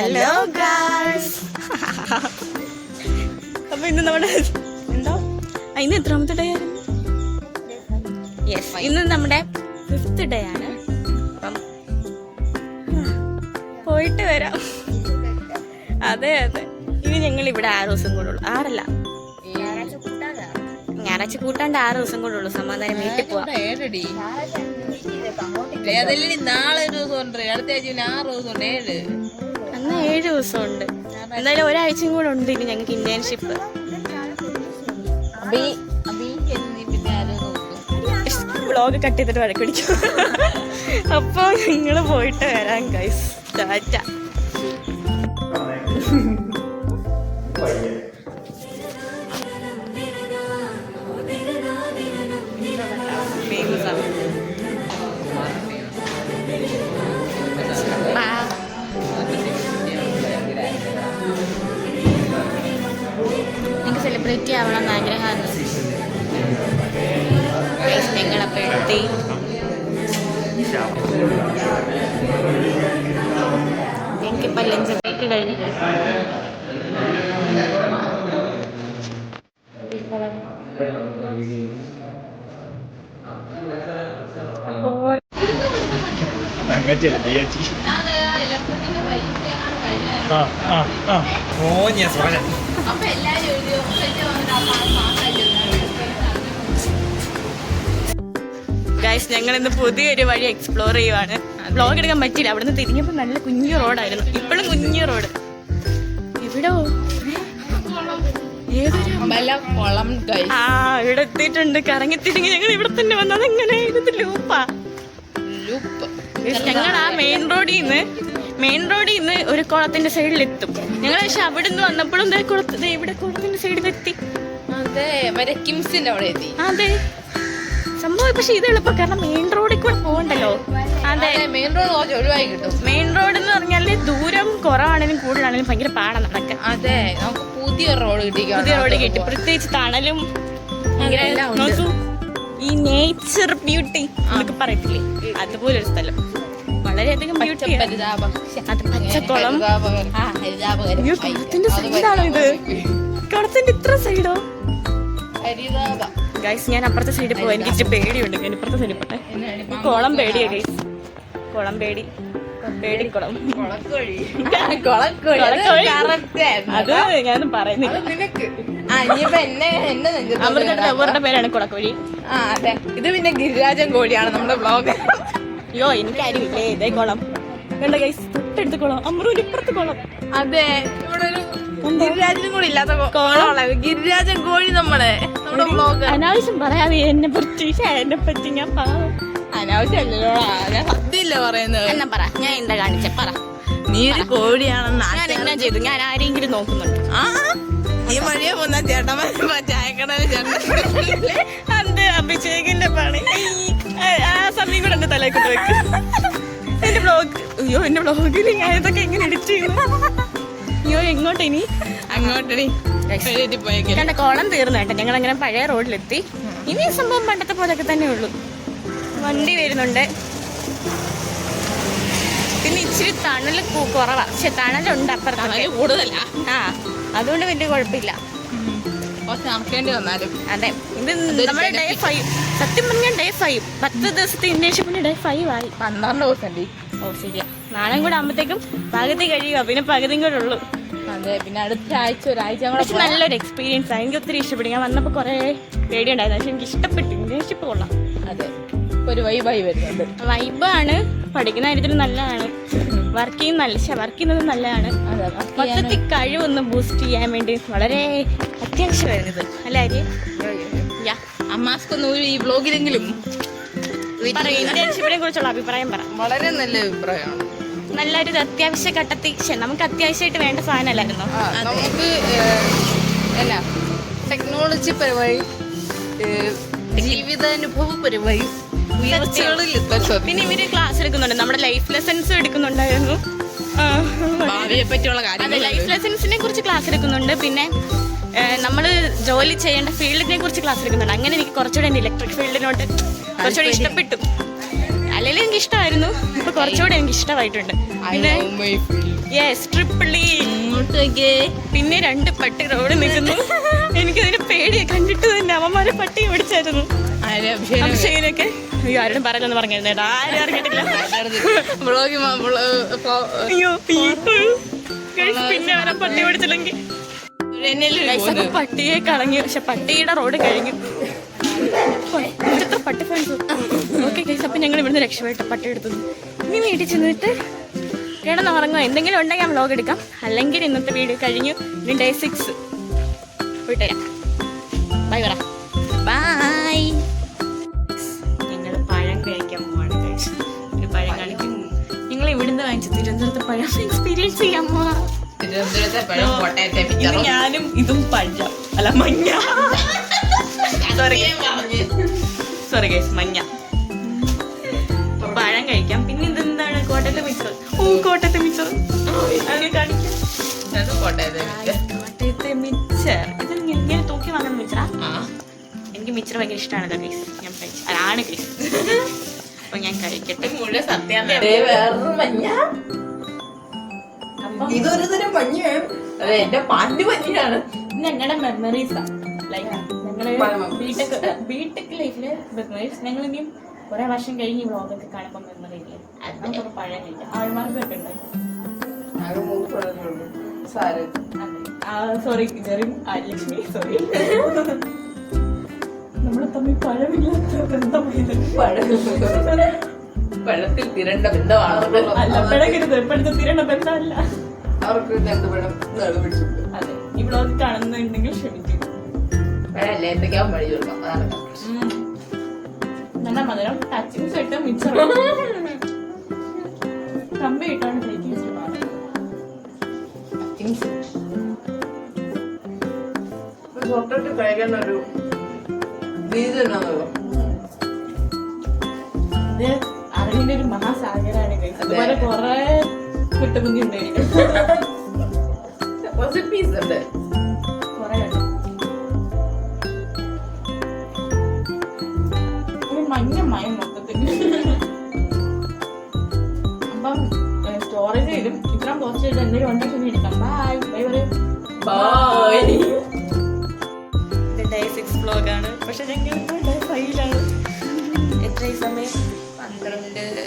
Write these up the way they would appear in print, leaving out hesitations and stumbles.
Hello guys. അപ്പൊ ഇന്ന് നമ്മുടെ എന്തോ ഇന്ന് എത്രാമത്തെ ഡേ ആയിരുന്നു? യെസ്, ഇന്ന് നമ്മുടെ 5th ഡേ ആണ്. അപ്പം പോയിട്ട് വരാം. അതെ അതെ, ഇനി ഞങ്ങൾ ഇവിടെ 6 ദിവസം കൂടെ ഉള്ളു. 6 അല്ല, ഞായറാഴ്ച കൂട്ടാണ്ട് 6 ദിവസം കൂടെ ഉള്ളു. സമാധാനം വീട്ടിൽ പോവാം. അന്ന് 7 ദിവസം ഉണ്ട്. എന്തായാലും ഒരാഴ്ചയും കൂടെ ഉണ്ട് ഇനി ഞങ്ങൾക്ക് ഇന്റേൺഷിപ്പ്. വ്ളോഗ് കട്ട് ചെയ്തിട്ട് വഴക്ക് പിടിക്കും. അപ്പൊ നിങ്ങള് പോയിട്ട് വരാം ഗൈസ്. ടാറ്റ. എനിക്ക് സെലിബ്രിറ്റി ആവണമെന്ന് ആഗ്രഹമാണ്. ഞങ്ങളപ്പോൾ എത്തി. എനിക്കിപ്പോൾ ലഞ്ച് ബ്രേക്ക് കഴിഞ്ഞു. ഗൈസ്, ഞങ്ങൾ ഇന്ന് പുതിയൊരു വഴി എക്സ്പ്ലോർ ചെയ്യുവാണ്. വ്ളോഗ് എടുക്കാൻ പറ്റില്ല. അവിടുന്ന് തിരിഞ്ഞപ്പോൾ നല്ല കുഞ്ഞു റോഡായിരുന്നു. ഇപ്പോഴും കുഞ്ഞു റോഡ്. എവിടോ ഇവിടെ എത്തിയിട്ടുണ്ട്. കറങ്ങി തിരിഞ്ഞ് ഞങ്ങൾ ഇവിടെ തന്നെ വന്നത്. എങ്ങനെ ഇത് ലൂപ്പാ? ഞങ്ങൾ ആ മെയിൻ റോഡിൽ നിന്ന് ഒരു കുളത്തിന്റെ സൈഡിലെത്തും ഞങ്ങൾ. പക്ഷെ അവിടെ നിന്ന് വന്നപ്പോഴും ഇവിടെ കുളത്തിന്റെ സൈഡിലെത്തി. അതെ സംഭവം. പക്ഷെ ഇത് എളുപ്പം, കാരണം മെയിൻ റോഡിൽ കൂടെ പോകണ്ടല്ലോ. അതെ, മെയിൻ റോഡ് കുറച്ച് ഒഴിവായി കിട്ടും. മെയിൻ റോഡ് എന്ന് പറഞ്ഞാല് ദൂരം കുറവാണെങ്കിലും കൂടുതലാണെങ്കിലും ഭയങ്കര പാടാണ് നടക്കാൻ. അതെ, നമുക്ക് പുതിയ റോഡ് കിട്ടി. പ്രത്യേകിച്ച് തണലും ഈ നേച്ചർ ബ്യൂട്ടി എന്നൊക്കെ പറയത്തില്ലേ, അതുപോലൊരു സ്ഥലം. വളരെയധികം ബ്യൂട്ടി. അത് പച്ചക്കുളം. കുളത്തിന്റെ സൈഡാണോ ഇത്? കുളത്തിന്റെ ഇത്ര സൈഡോ? ഗൈസ്, ഞാൻ അപ്പുറത്തെ സൈഡിൽ പോവാൻ എനിക്ക് ഇച്ചിരി പേടിയുണ്ട്. ഞാൻ ഇപ്പുറത്തെ സൈഡിൽ പോട്ടെ. കുളം പേടിയാ ഗൈസ്. കുളം പേടിക്കുളം. അത് ഞാൻ പറയുന്നില്ല. അവരുടെ പേരാണ് കുളക്കോഴി. അതെ, ഇത് പിന്നെ ഗിരിരാജൻ കോഴിയാണ് നമ്മുടെ വ്ളോഗ്. അയ്യോ, എനിക്കാരുമില്ലേ. ഇതേ കുളം കണ്ട ഗൈസ്, തൊട്ടടുത്ത് കുളം. അമ്രൂര് ഇപ്പുറത്ത് കുളം. അതെ, ഇവിടെ ഒരു ഗിരിരാജനും കൂടി ഇല്ലാത്ത കോളമാണ് ഗിരിരാജൻ കോഴി. നമ്മുടെ വ്ളോഗ് അനാവശ്യം പറയാതെ എന്നെ പറ്റി ഞാൻ അനാവശ്യമല്ലോ. ഞാൻ സത്യമില്ല പറയുന്നത്. എന്നാ പറ, ഞാൻ എന്താ കാണിച്ച പറ. നീ ഒരു കോഴിയാണെന്ന് ഞാൻ എന്നാ ചെയ്തു? ഞാൻ ആരെങ്കിലും നോക്കുന്നുണ്ട്. ഈ വഴിയെ പോന്ന ചേട്ടന്മാർ ചായക്കടയിൽ ചേട്ടൻ അത് അഭിഷേകിന്റെ പണി. ആ സമയം കൂടെ എന്റെ തലയിൽ കൊണ്ട് വെക്കും. എന്റെ വ്ളോഗിൽ ഞാൻ ഇതൊക്കെ എങ്ങനെ എഡിറ്റ് ചെയ്യുന്നു? അയ്യോ, എങ്ങോട്ടിനി? അങ്ങോട്ടിനി കണ്ട കോളം തീർന്നു കേട്ടോ. ഞങ്ങൾ അങ്ങനെ പഴയ റോഡിലെത്തി. ഇനി സംഭവം പണ്ടത്തെ പോലൊക്കെ തന്നെ ഉള്ളൂ. വണ്ടി വരുന്നുണ്ട്. പിന്നെ ഇച്ചിരി തണല് കുറവാ. പക്ഷെ തണലുണ്ട് അപ്പുറത്ത് കൂടുതലാ. അതുകൊണ്ട് വലിയ കുഴപ്പമില്ല. നടക്കേണ്ടി വന്നാലും. അതെ, ഇത് നമ്മുടെ ഡേ 5. സത്യം പറഞ്ഞാൽ ഡേ 5. 10 ദിവസത്തെ ഇന്റേൺഷിപ്പിന് ഡേ 5 ആയി. 12 ദിവസം. ഓ ശരിയാ, നാളെ കൂടെ ആകുമ്പോഴത്തേക്കും പകുതി കഴിയുക. പിന്നെ പകുതിയും കൂടെ ഉള്ളൂ. അതെ, പിന്നെ അടുത്ത ആഴ്ച ഒരാഴ്ച പക്ഷെ നല്ലൊരു എക്സ്പീരിയൻസ് ആണ്. എനിക്ക് ഒത്തിരി ഇഷ്ടപ്പെട്ടു. ഞാൻ വന്നപ്പോൾ കുറേ പേടിയുണ്ടായിരുന്നു. പക്ഷെ എനിക്ക് ഇഷ്ടപ്പെട്ടു. ഇന്റേൺഷിപ്പ് കൊള്ളാം. അതെ, ഒരു വൈബായി വരുന്നുണ്ട്. വൈബാണ്. പഠിക്കുന്ന കാര്യത്തിൽ നല്ലതാണ്. വർക്ക് ചെയ്യുന്നത് നല്ലതാണ്. മൊത്തത്തിൽ കഴിവൊന്ന് ബൂസ്റ്റ് ചെയ്യാൻ വേണ്ടി വളരെ അത്യാവശ്യമായിരുന്നു ഇത്. അല്ലേ അരി? അമ്മാസ്ക്കൊന്നും ഈ വ്ളോഗിലെങ്കിലും ഇന്റേൺഷിപ്പിനെ കുറിച്ചുള്ള അഭിപ്രായം പറ. വളരെ നല്ല അഭിപ്രായമാണ്. നല്ലൊരു അത്യാവശ്യ ഘട്ടത്തിൽ നമുക്ക് അത്യാവശ്യമായിട്ട് വേണ്ട സാധനമല്ലായിരുന്നോ? നമുക്ക് എന്നാ ടെക്നോളജി പരമായി, ജീവിതാനുഭവപരമായി പിന്നെ ഇവര് ക്ലാസ് എടുക്കുന്നുണ്ട്. നമ്മുടെ ലൈഫ് ലെസൺസും എടുക്കുന്നുണ്ടായിരുന്നു. ഭാവിയെ പറ്റിയുള്ള കാര്യങ്ങൾ, ലൈഫ് ലെസൺസിനെ കുറിച്ച് ക്ലാസ് എടുക്കുന്നുണ്ട്. പിന്നെ നമ്മൾ ജോലി ചെയ്യേണ്ട ഫീൽഡിനെ കുറിച്ച് ക്ലാസ് എടുക്കുന്നുണ്ട്. അങ്ങനെ എനിക്ക് കുറച്ചുകൂടെ ഇലക്ട്രിക് ഫീൽഡിനോട്ട് കുറച്ചുകൂടെ ഇഷ്ടപ്പെട്ടു. അല്ലെങ്കിൽ എനിക്ക് ഇഷ്ടമായിരുന്നു. ഇപ്പൊ കുറച്ചുകൂടി എനിക്ക് ഇഷ്ടമായിട്ടുണ്ട്. പിന്നെ യെസ് ട്രിപ്പിളി, പിന്നെ 2 പട്ടി റോഡ് നിൽക്കുന്നു. എനിക്കതിന് പേടിയെ കണ്ടിട്ട് തന്നെ അവന്മാരെ പട്ടി ഓടിച്ചായിരുന്നു. അഭിഷേകനൊക്കെ അയ്യോ ആരോടും പറയലെന്ന് പറഞ്ഞിരുന്നേട്ടാ, ആരും അറിഞ്ഞിട്ടില്ല. അയ്യോ പിന്നെ അവരെ പട്ടി ഓടിച്ചില്ലെങ്കിൽ പട്ടിയെ കളഞ്ഞു. പക്ഷെ പട്ടിയുടെ റോഡ് കഴിഞ്ഞു. ഇവിടുത്തെ പട്ടി ഫ്രണ്ട്സ് ഓക്കെ ഗൈസ്. അപ്പം ഞങ്ങൾ ഇവിടുന്ന് രക്ഷപ്പെട്ട പട്ടി എടുത്തത്. ഇനി വീട്ടിൽ ചെന്നിട്ട് കിടന്നുറങ്ങുക. എന്തെങ്കിലും ഉണ്ടെങ്കിൽ ഞാൻ വ്ലോഗ് എടുക്കാം. അല്ലെങ്കിൽ ഇന്നത്തെ വീഡിയോ കഴിഞ്ഞു. ഇനി ഡേ 6 പോയിട്ട് വരാം. ബൈ പറ. ബൈ. ഞങ്ങൾ പഴം കഴിക്കാൻ പോവാണ് ഗൈസ്. ഒരു പഴം കാണിക്കും. നിങ്ങൾ ഇവിടുന്ന് വാങ്ങിച്ച തിരുവനന്തപുരത്തെ പഴം എക്സ്പീരിയൻസ് ചെയ്യാൻ പോവാ. ഞാനും ഇതും പഴം അല്ല മഞ്ഞ. സോറി ഗൈസ്, മഞ്ഞ. പഴം കഴിക്കാം. പിന്നെ ഇതെന്താണ്? കോട്ടയത്തെ മിച്ചർ. ഓ കോട്ടയത്തെ മിച്ചർ കാണിക്കാം. കോട്ടയത്തെ മിച്ചർ ഇത് ഇങ്ങനെ തൂക്കി വാങ്ങുന്ന മിച്ചറാ. എനിക്ക് മിച്ചർ ഭയങ്കര ഇഷ്ടമാണ് ഗൈസ്. ഞാൻ കഴിച്ചു അതാണ് ഗൈസ്. അപ്പൊ ഞാൻ കഴിക്കട്ടെ. മുഴുവൻ സത്യം. ഇതൊരു തരം മഞ്ഞയാണ്. അതെ, എന്റെ പാന്റ് മഞ്ഞയാണ്. ഞങ്ങളുടെ മെമ്മറീസാ. ലൈക്ക് ഞങ്ങള് ബിടെക് ലൈഫില് മെമ്മറീസ്. ഞങ്ങൾ ഇനിയും കുറെ വർഷം കഴിഞ്ഞ് ഈ വ്ളോഗൊക്കെ കാണുമ്പോൾ മെമ്മറി ഇല്ലേ, നമുക്കൊക്കെ പഴയ കഴിക്കാം. ആൾമാർക്കൊക്കെ ഉണ്ടായി. Sorry Jerin, Lakshmi sorry. നമ്മളെ തമ്മിൽ പഴമില്ലാത്ത ബന്ധമായത്. പഴത്തിൽ തിരണ്ട ബന്ധമാണ്. അല്ല പിഴകരുത്, ഇപ്പോഴത്തെ തിരണ്ട ബന്ധമല്ല. അവർക്ക് അതെ, ഈ വ്ളോഗ് കാണുന്നുണ്ടെങ്കിൽ ക്ഷമിക്കും. എന്തൊക്കെയാ വഴി കൊടുക്കാം. നല്ല മധുരം ടച്ചിങ്സ് ഇട്ട് മിച്ചർ കമ്പി ഇട്ടാണ് കഴിക്കുന്നത്. പുറത്തോട്ട് കഴിക്കാൻ ഒരു ഇത് അറിവിന്റെ ഒരു മഹാസാഗരാണ് കഴിച്ചത്. അതുപോലെ കൊറേ കുട്ടുകുഞ്ഞി ഉണ്ടായിരിക്കും. റെസിപ്പീസ് ഉണ്ട് കൊറേ ഒരു മഞ്ഞ മയം മൊത്തത്തിൽ. അപ്പം സ്റ്റോറേജ് ചെയ്തും ഇത്രയും പോസ്റ്റ് ചെയ്ത് എന്തെങ്കിലും ഉണ്ടാക്കി എടുക്കാം. ബൈ ബൈ പറയും. ബൈ. ഇത് ഡേ 6 വ്ലോഗാണ്. പക്ഷെ ഞങ്ങൾ ഡേ 5ലാണ്. എത്ര സമയം? 12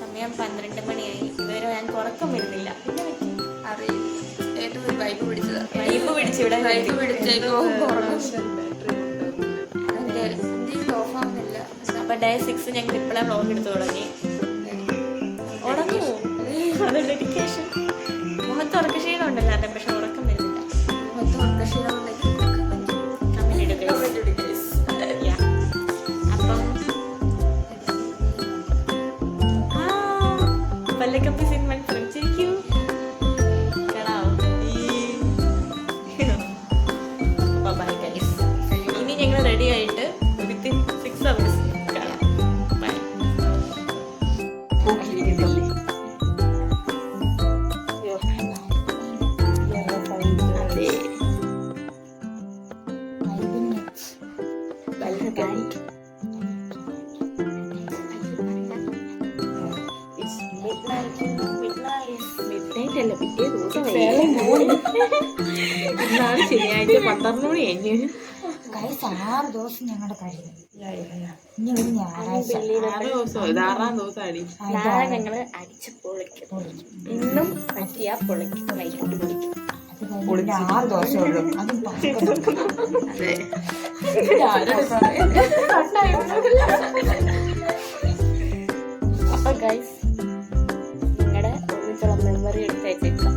സമയം 12 മണിയായി. ഇതുവരെ ഞാൻ ഉറക്കം വരുന്നില്ല. വൈബ് പിടിച്ചതാ. വൈബ് പിടിച്ച് ഇവിടെ അപ്പൊ ഡേ 6 ഞങ്ങൾ ഇപ്പോഴാണ് വ്ലോഗ് എടുത്ത് തുടങ്ങി. ഉറങ്ങുമോ? അത് ഡെഡിക്കേഷൻ. മുഖത്ത് ഉറക്കക്ഷീണം ഉണ്ടല്ലോ അതെ, പക്ഷെ ഉറക്കം വരുന്നില്ല. മുഖത്ത് ഉറക്കക്ഷീണം അപ്പം പല്ലക്കപ്പി സിനിമ ശ്രമിച്ചിരിക്കൂ. ഇനി ഞങ്ങൾ റെഡി ആയിട്ട് വിത്തിൻ 6 hours കാണാം. ബൈ. ഇന്നാണ് ശനിയാഴ്ച 12 മണി കഴിഞ്ഞു. 6 ദിവസം ഞങ്ങളുടെ കഴിയും. ഇനി ഒരു ഞായറാഴ്ച 6 ദിവസം, ഇത് 6ാം ദിവസമാണ്. നാളെ ഞങ്ങള് അടിച്ച് പൊളിക്കും. ഇന്നും പറ്റിയാ പൊളിക്കും. വൈകിട്ട് പൊളിക്കും. അത് കഴിഞ്ഞ് 6 ദിവസം ഉള്ളൂ. അതും അതെ. അപ്പൊ ഗൈസ് നിങ്ങളുടെ ഒന്നിച്ചുള്ള മെമ്മറി എടുത്ത് അയച്ചേക്കാം.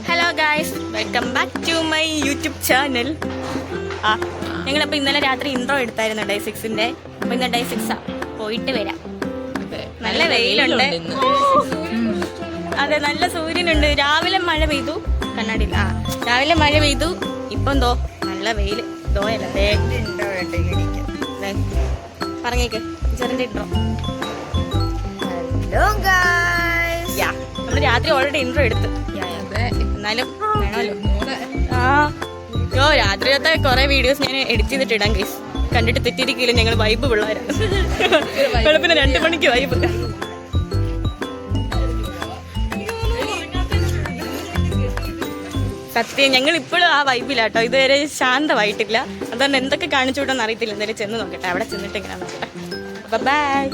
Hello guys, welcome back to my YouTube channel. ഞങ്ങളിപ്പോൾ ഇന്നലെ രാത്രി ഇൻട്രോ എടുത്തായിരുന്നു ഡേ 6ന്റെ. അപ്പോൾ ഇന്ന് ഡേ 6 പോയിട്ട് വരാം. നല്ല വെയിലുണ്ട്. അതെ, നല്ല സൂര്യനുണ്ട്. രാവിലെ മഴ പെയ്തു. കണ്ണാടിയിൽ രാവിലെ മഴ പെയ്തു. ഇപ്പം എന്തോ നല്ല വെയില്. ദോയല്ല പറഞ്ഞേക്ക് ചെറിയ ഇൻട്രോ. Hello guys. നമ്മൾ രാത്രി ഓൾറെഡി ഇൻട്രോ എടുത്ത്, എന്നാലും വേണമല്ലോ. രാത്രിയത്തെ കുറെ വീഡിയോസ് ഞാൻ എഡിറ്റ് ചെയ്തിട്ട് ഇടാം ഗൈസ്. കണ്ടിട്ട് തെറ്റിയിരിക്കില്ല, ഞങ്ങൾ വൈബ് പിള്ളേരാണ്. വെളുപ്പിന് 2 മണിക്ക് വൈബ്. സത്യം ഞങ്ങൾ ഇപ്പോഴും ആ വൈബിലാട്ടോ, ഇതുവരെ ശാന്തമായിട്ടില്ല. അതുകൊണ്ട് എന്തൊക്കെ കാണിച്ചു വിട്ടെന്ന് അറിയത്തില്ല. എന്തായാലും ചെന്ന് നോക്കട്ടെ, അവിടെ ചെന്നിട്ട് ഇങ്ങനെ നോക്കട്ടെ. ബൈ.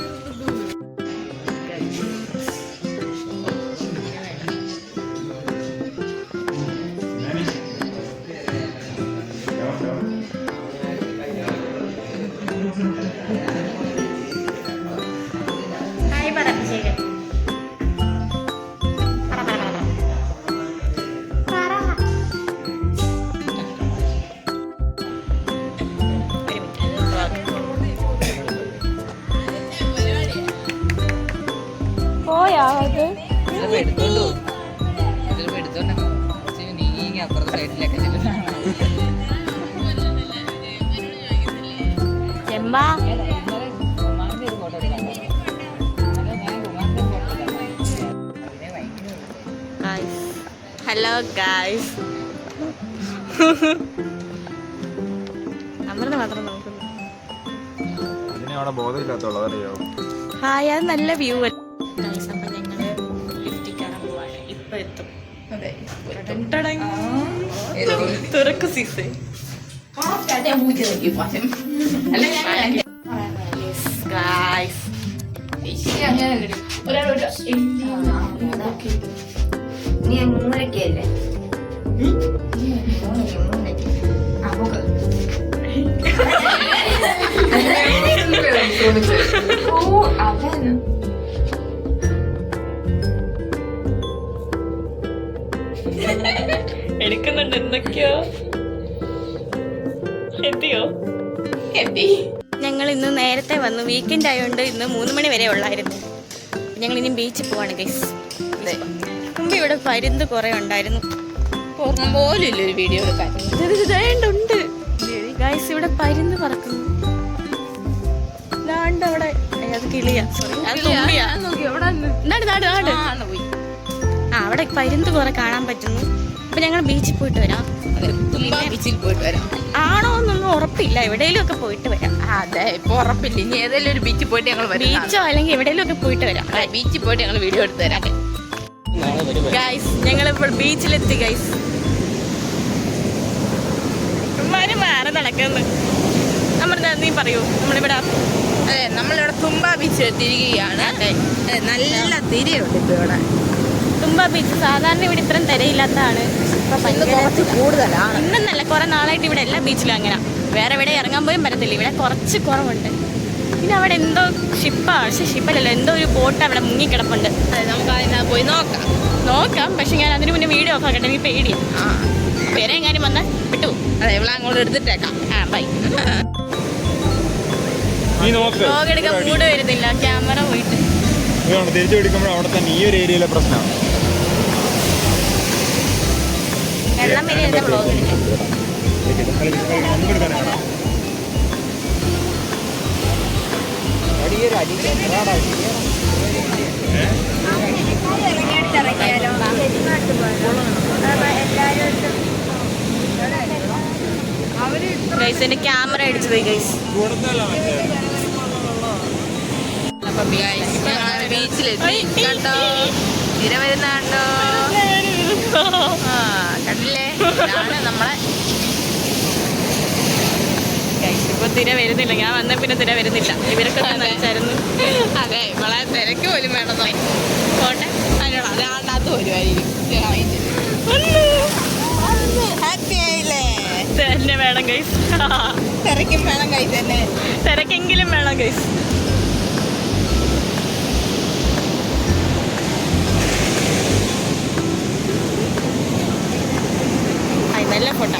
Hello guys. അമൃത മാത്രം നോക്കുന്നു. ഹായ്, അത് നല്ല വ്യൂ. അപ്പൊ ഞങ്ങള് ലിഫ്റ്റിൽ കയറാൻ പോവാണ്. ഇപ്പൊ എത്തും. തുറക്കു സീസേ. ഗായ്സ് നീ മൂന്നരക്കല്ലേ? എടുക്കുന്നുണ്ട് എന്തൊക്കെയോ. എത്തിയോ? ഞങ്ങൾ ഇന്ന് നേരത്തെ വന്നു. വീക്കെൻഡ് ആയതുകൊണ്ട് ഇന്ന് 3 മണി വരെ ഉള്ളായിരുന്നു. ഞങ്ങൾ ഇനി ബീച്ചിൽ പോവാണ് ഗൈസ്. മുമ്പ് ഇവിടെ പരുന്ത് കുറെ ഉണ്ടായിരുന്നു. ഓർമ്മ പോലും ഇല്ല ഒരു വീഡിയോ എടുക്കാൻ. ഉണ്ട് ഗൈസ്, ഇവിടെ പരുന്ത് പറക്കുന്നു. അവിടെ അത് കിളിയാ, അവിടെ പരുന്ത് കുറെ കാണാൻ പറ്റുന്നു. അപ്പൊ ഞങ്ങൾ ബീച്ചിൽ പോയിട്ട് വരാം. ബീച്ചിൽ പോയിട്ട് വരാം. ആണോ എന്നൊന്നും ഉറപ്പില്ല, എവിടെയെങ്കിലും ഒക്കെ പോയിട്ട് വരാം. അതെ, ഇപ്പൊ ഉറപ്പില്ല. ഇനി ഏതെങ്കിലും ഒരു ബീച്ചിൽ പോയിട്ട് ഞങ്ങൾ ബീച്ചോ അല്ലെങ്കിൽ എവിടെയെങ്കിലും ഒക്കെ പോയിട്ട് വരാം. ബീച്ചിൽ പോയിട്ട് ഞങ്ങൾ വീഡിയോ എടുത്ത് തരാം. ഗൈസ്, ഞങ്ങളിപ്പോൾ ബീച്ചിലെത്തി ഗൈസ്. വേറെ നടക്കുന്നു. നമ്മുടെ നീ പറയൂ, നമ്മളിവിടെ അതെ നമ്മളിവിടെ തുമ്പ ബീച്ചിൽ എത്തിയിരിക്കുകയാണ്. നല്ല തിരയുണ്ട് ഇപ്പൊ ഇവിടെ. തുമ്പ ബീച്ച് സാധാരണ ഇവിടെ ഇത്രയും തിരയില്ലാത്തതാണ്. കുറച്ച് കൂടുതലാണ്. ഇന്നല്ല, കുറെ നാളായിട്ട് ഇവിടെ എല്ലാ ബീച്ചിലും അങ്ങനെ. വേറെ എവിടെ ഇറങ്ങാൻ പോലും പറ്റത്തില്ല. ഇവിടെ കുറച്ച് കുറവുണ്ട്. പിന്നെ അവിടെ എന്തോ ഷിപ്പാണ്, പക്ഷെ ഷിപ്പല്ലല്ലോ, എന്തോ ഒരു ബോട്ട് അവിടെ മുങ്ങിക്കിടപ്പുണ്ട്. അതെ, നമുക്ക് അതിനാ പോയി നോക്കാം. പക്ഷെ ഞാൻ അതിന് മുന്നേ വീഡിയോ ഓഫ് ആക്കട്ടെ, എനിക്ക് പേടിയാണ്. വേറെ എങ്ങാനും വന്നാൽ വിട്ടു. അതെ, ഇവിടെ അങ്ങോട്ട് എടുത്തിട്ടേക്കാം. ബൈ. വ്ലോഗ് എടുക്കാൻ മൂഡ് വരുന്നില്ല, ക്യാമറ പോയിട്ട്. തിരിച്ചു പിടിക്കുമ്പോൾ അവിടെ തന്നെ ഈ ഒരു ഏരിയയിലെ പ്രശ്നമാണ്. വെള്ളം വരെ എന്റെ വ്ലോഗ് എടുക്കാം. ഗൈസ്, എന്റെ ക്യാമറ അടിച്ചത് ഗൈസ്. അപ്പൊ ബീച്ചിലെത്തി കണ്ടോ, തിര വരുന്ന കണ്ടോ? കണ്ടില്ലേ, ഇതാണ് നമ്മളെ. ഇപ്പൊ തിര വരുന്നില്ല. ഞാൻ വന്ന പിന്നെ തിര വരുന്നില്ല. ഇവരൊക്കെ നനച്ചായിരുന്നു. അതെ, നമ്മളെ തിരക്ക് പോലും വേണം. പോട്ടെ, അതിനോട് അതാണ്ടകത്ത് വരുമായിരിക്കും. ഹാപ്പി ആയില്ലേ? തന്നെ വേണം ഗൈസ്. തിരക്കും വേണം കൈ തന്നെ. തിരക്കെങ്കിലും വേണം ഗൈസ്. നല്ല ഫോട്ടോ.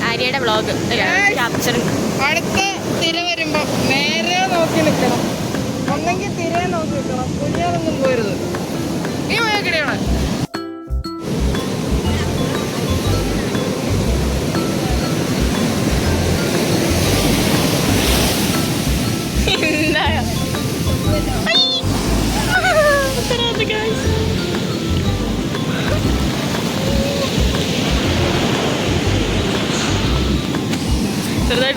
ആര്യയുടെ വ്ളോഗ് ക്യാപ്ചറിങ്. അടുത്ത തിര വരുമ്പോ നേരെ നോക്കി നിൽക്കണം. ഒന്നെങ്കിൽ തിര നോക്കി നിൽക്കണം, കുഞ്ഞാറൊന്നും പോരുത്. നീ പോയക്കിടെയാണ്. Guys.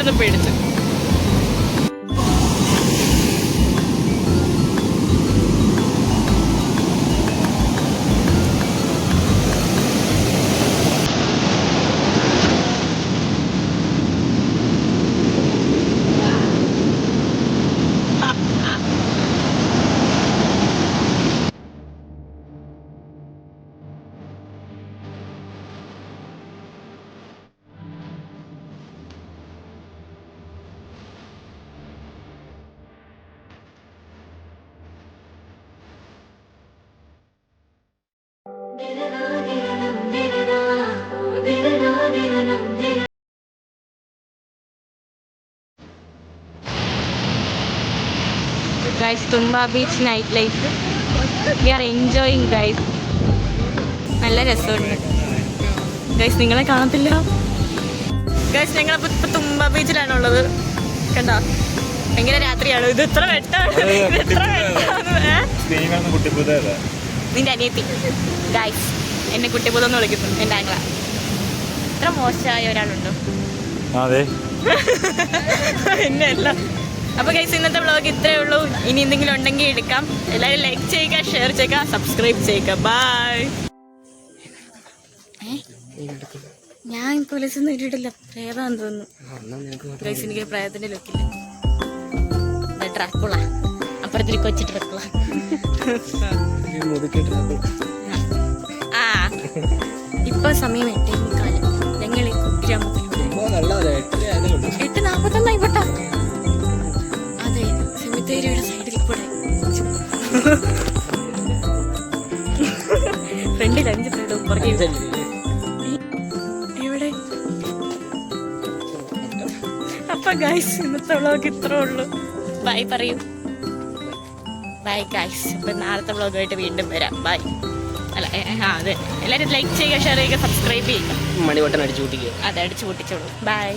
പെട്ടെന്ന് പേടിച്ചു. Guys, Tumba Beach night life. We are enjoying, guys. നല്ല രസമുണ്ട് ഗൈസ്. നിങ്ങളെ കാണത്തില്ല ഗൈസ്. ഞങ്ങളിപ്പോൾ ഇപ്പം തുമ്പ ബീച്ചിലാണുള്ളത്. കണ്ടോ ഭയങ്കര രാത്രിയാണ്. ഇത് ഇത്ര വെട്ടാണ്. നിന്റെ അനിയത്തി ഗൈസ് എന്നെ കുട്ടിപ്പൂതെന്ന് വിളിക്കുന്നു. എൻ്റെ ആംഗ്ല. ഇത്ര മോശമായ ഒരാളുണ്ടോ? അതെ എന്നെ അല്ല. അപ്പോൾ ഗൈസ് ഇന്നത്തെ വ്ളോഗ് ഇത്രയേ ഉള്ളൂ. ഇനി എന്തെങ്കിലും ഉണ്ടെങ്കിൽ എടുക്കാം. എല്ലാവരും ലൈക്ക് ചെയ്യുക, ഷെയർ ചെയ്യുക, സബ്സ്ക്രൈബ് ചെയ്യുക. ബൈ. ഞാൻ പോലീസൊന്നും ഇട്ടിട്ടില്ല. പ്രേതാന്ന് തോന്നുന്നു ഗൈസ്. എനിക്ക് പ്രേതത്തിന്റെ ലുക്കില്ല. ഡ്രാക്കുള അപ്പുറത്തിൽ കൊച്ചു ഡ്രാക്കുള. ആ ഇപ്പൊ സമയം 8:45. ഞങ്ങൾ ഈ കുഗ്രാമത്തിലൂടെ 8:41 പെട്ടാ. അതെ, സെമിത്തേരിയുടെ സൈഡിൽ കൂടെ ഫ്രണ്ടിൽ 5 പ്രേതവും പുറകെ ഇവിടെ. അപ്പൊ ഗൈസ് ഇന്നത്തെ വ്ളോഗ് ഇത്രേ ഉള്ളൂ. ബൈ പറയൂ. Bye guys. അപ്പൊ നാളത്തെ വ്ളോഗായിട്ട് വീണ്ടും വരാം. ബൈ. അല്ല അതെ, എല്ലാവരും ലൈക്ക് ചെയ്യുക, ഷെയർ ചെയ്യുക, സബ്സ്ക്രൈബ് ചെയ്യുക, മണി ബട്ടൺ അടിച്ചു പൊട്ടിക്കുക. അതെ, അടിച്ചു പൊട്ടിച്ചോളൂ. ബൈ.